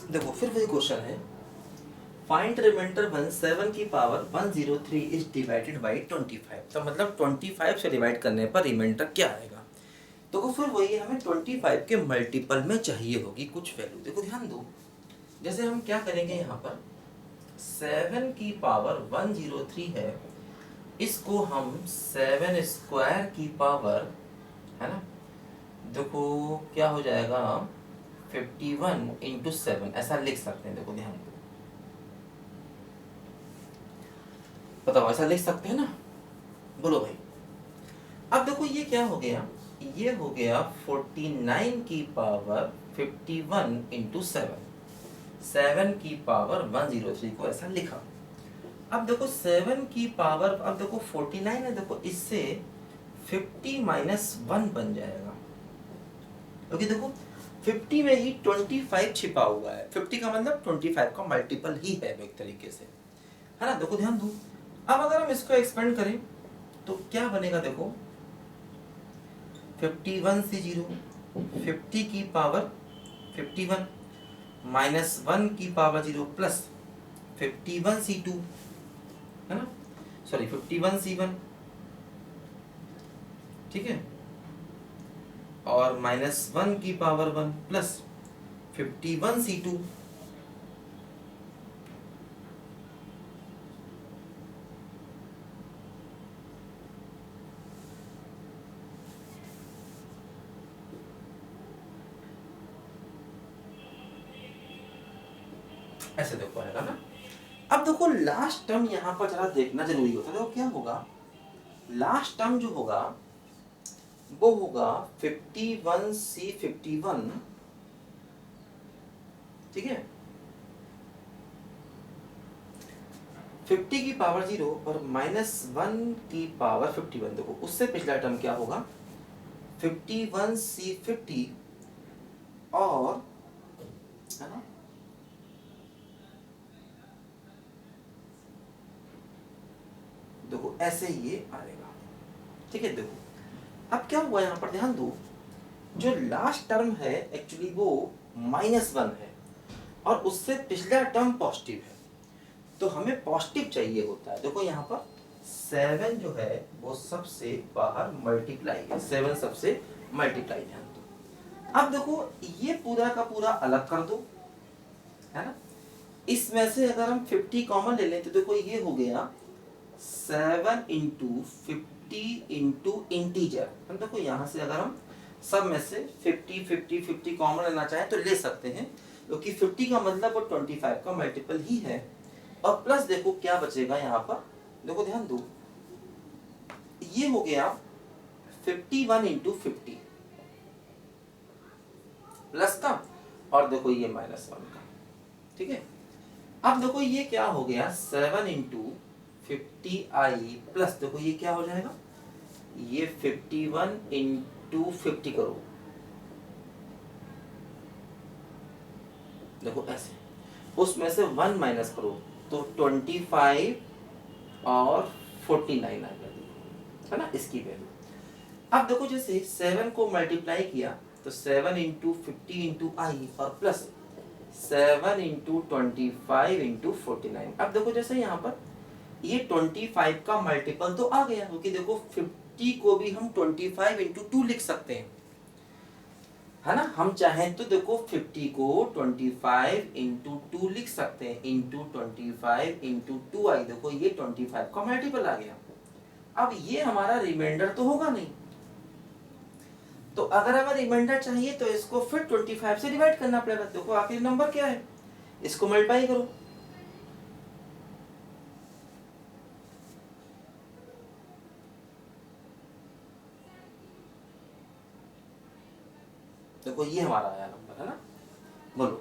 देखो फिर वही क्वेश्चन है, फाइंड रिमाइंडर वन 7 की पावर 103 इज डिवाइडेड बाई 25। तो मतलब 25 से डिवाइड करने पर रिमाइंडर क्या आएगा। तो फिर वही हमें 25 के मल्टीपल में चाहिए होगी कुछ वैल्यू। देखो ध्यान दो, जैसे हम क्या करेंगे, यहाँ पर 7 की पावर 103 है, इसको हम 7 स्क्वायर की पावर, है ना, देखो क्या हो जाएगा 51 इंटू 7 ऐसा लिख सकते हैं। देखो ध्यान दो, बताओ ऐसा लिख सकते हैं ना, बोलो भाई। अब देखो ये क्या हो गया, ये हो गया 49 की पावर 51 इंटू 7, 7 की पावर 103 को ऐसा लिखा। अब देखो 7 की पावर, अब देखो 49 है, देखो इससे 50 माइनस 1 बन जाएगा, क्योंकि देखो 50 में ही 25 छिपा हुआ है। 50 का मतलब 25 का मल्टीपल ही है एक तरीके से, है ना। देखो ध्यान दो, अब अगर हम इसको एक्सपेंड करें तो क्या बनेगा, देखो 51 से 0, 50 की पावर 51 माइनस 1 की पावर 0 प्लस 51c2, है ना, सॉरी 51c1, ठीक है, और माइनस 1 की पावर 1 प्लस 51c2। ऐसे देखो आएगा ना। अब देखो लास्ट टर्म यहाँ पर जरा देखना जरूरी होता है। देखो क्या होगा, लास्ट टर्म जो होगा वो होगा 51c51, ठीक है, 50 की पावर 0 और माइनस 1 की पावर 51। देखो उससे पिछला टर्म क्या होगा, 51c50 और, है ना, देखो ऐसे ये आएगा, ठीक है। देखो अब क्या हुआ यहाँ पर ध्यान दो, जो लास्ट टर्म है एक्चुअली वो -1 है और उससे पिछला टर्म पॉजिटिव है, तो हमें पॉजिटिव चाहिए होता है। देखो यहाँ पर 7 जो है वो सबसे बाहर मल्टीप्लाई है, 7 सबसे मल्टीप्लाई, ध्यान दो। अब देखो ये पूरा का पूरा अलग कर दो, है ना, इसमें से अगर हम 50 कॉमन ले लें तो देखो ये हो गया 7 इंटू 50 इंटू इंटीजर। हम देखो यहाँ से अगर हम सब में से 50 50 50 कॉमन लेना चाहें तो ले सकते हैं, क्योंकि 50 का मतलब वो 25 का मल्टीपल ही है। और प्लस देखो क्या बचेगा यहाँ पर, देखो ध्यान दो, ये हो गया 51 इंटू 50 प्लस का, और देखो ये -1 का, ठीक है। अब देखो ये क्या हो गया 7 इंटू 50i प्लस, देखो ये क्या हो जाएगा, ये 51 इंटू 50 करो, देखो ऐसे, उसमें से 1 माइनस करो तो 25 और 49 आएगा, है ना, इसकी वैल्यू। अब देखो जैसे 7 को मल्टीप्लाई किया तो 7 इंटू 50 इंटू आई और प्लस 7 इंटू 25 इंटू 49। अब देखो जैसे यहाँ पर ये 25 का मल्टीपल तो आ गया, क्योंकि देखो 50 को भी हम 25 इंटू 2 लिख सकते हैं, है ना। हम चाहें तो देखो 50 को 25 इंटू 2 लिख सकते हैं, इंटू 25 इंटू 2 आई, देखो ये 25 का मल्टीपल आ गया। अब ये हमारा रिमाइंडर तो होगा नहीं, तो अगर हमें रिमाइंडर चाहिए तो इसको फिर 25 से डिवाइड करना पड़ेगा। देखो आखिरी नंबर क्या है, इसको मल्टीप्लाई करो, देखो ये हमारा आया नंबर, है ना, बोलो।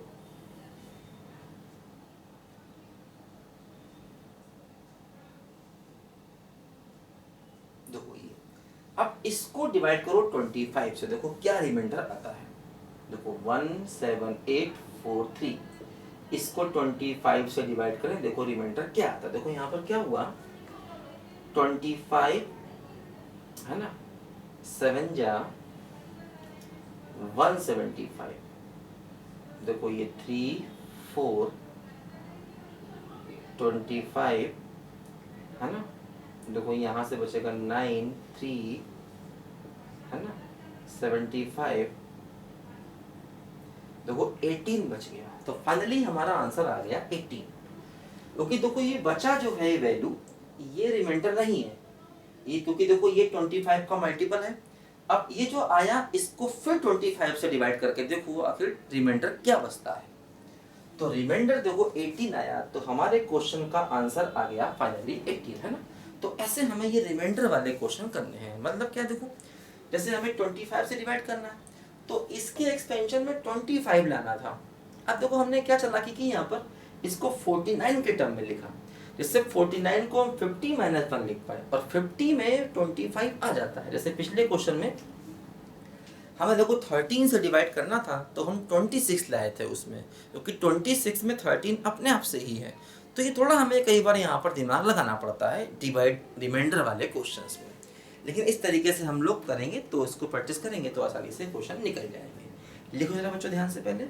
देखो ये, अब इसको डिवाइड करो 25 से, देखो क्या रिमाइंडर आता है। देखो 17843, इसको 25 से डिवाइड करें, देखो रिमाइंडर क्या आता है। देखो यहाँ पर क्या हुआ, 25, है ना, 7 जा 175, देखो ये 3 4 25 है ना, देखो यहाँ से बचेगा 9 3 है ना 75, देखो 18 बच गया। तो फाइनली हमारा आंसर आ गया 18, क्योंकि देखो ये बचा जो है वैल्यू ये रिमाइंडर नहीं है, ये क्योंकि देखो ये 25 का मल्टीपल है। अब ये जो आया इसको फिर 25 से डिवाइड करके देखो आखिर रिमाइंडर क्या बचता है। तो रिमाइंडर देखो 18 आया, तो हमारे क्वेश्चन का आंसर आ गया फाइनली 18 है ना। तो ऐसे हमें ये रिमाइंडर वाले क्वेश्चन करने हैं। मतलब क्या, देखो जैसे हमें 25 से डिवाइड करना है तो इसके एक्सपेंशन में 25 लाना था। अब देखो हमने क्या चालाकी की यहाँ पर, इसको 49 के टर्म में लिखा, जिससे 49 को हम 50 - 1 लिख पाए और 50 में 25 आ जाता है। जैसे पिछले क्वेश्चन में हमें देखो 13 से डिवाइड करना था तो हम 26 लाए थे उसमें, क्योंकि 26 में 13 अपने आप से ही है। तो ये थोड़ा हमें कई बार यहाँ पर दिमाग लगाना पड़ता है डिवाइड रिमाइंडर वाले क्वेश्चंस में, लेकिन इस तरीके से हम लोग करेंगे तो इसको प्रैक्टिस करेंगे तो आसानी से क्वेश्चन निकल जाएंगे। लिखो जरा बच्चों ध्यान से पहले।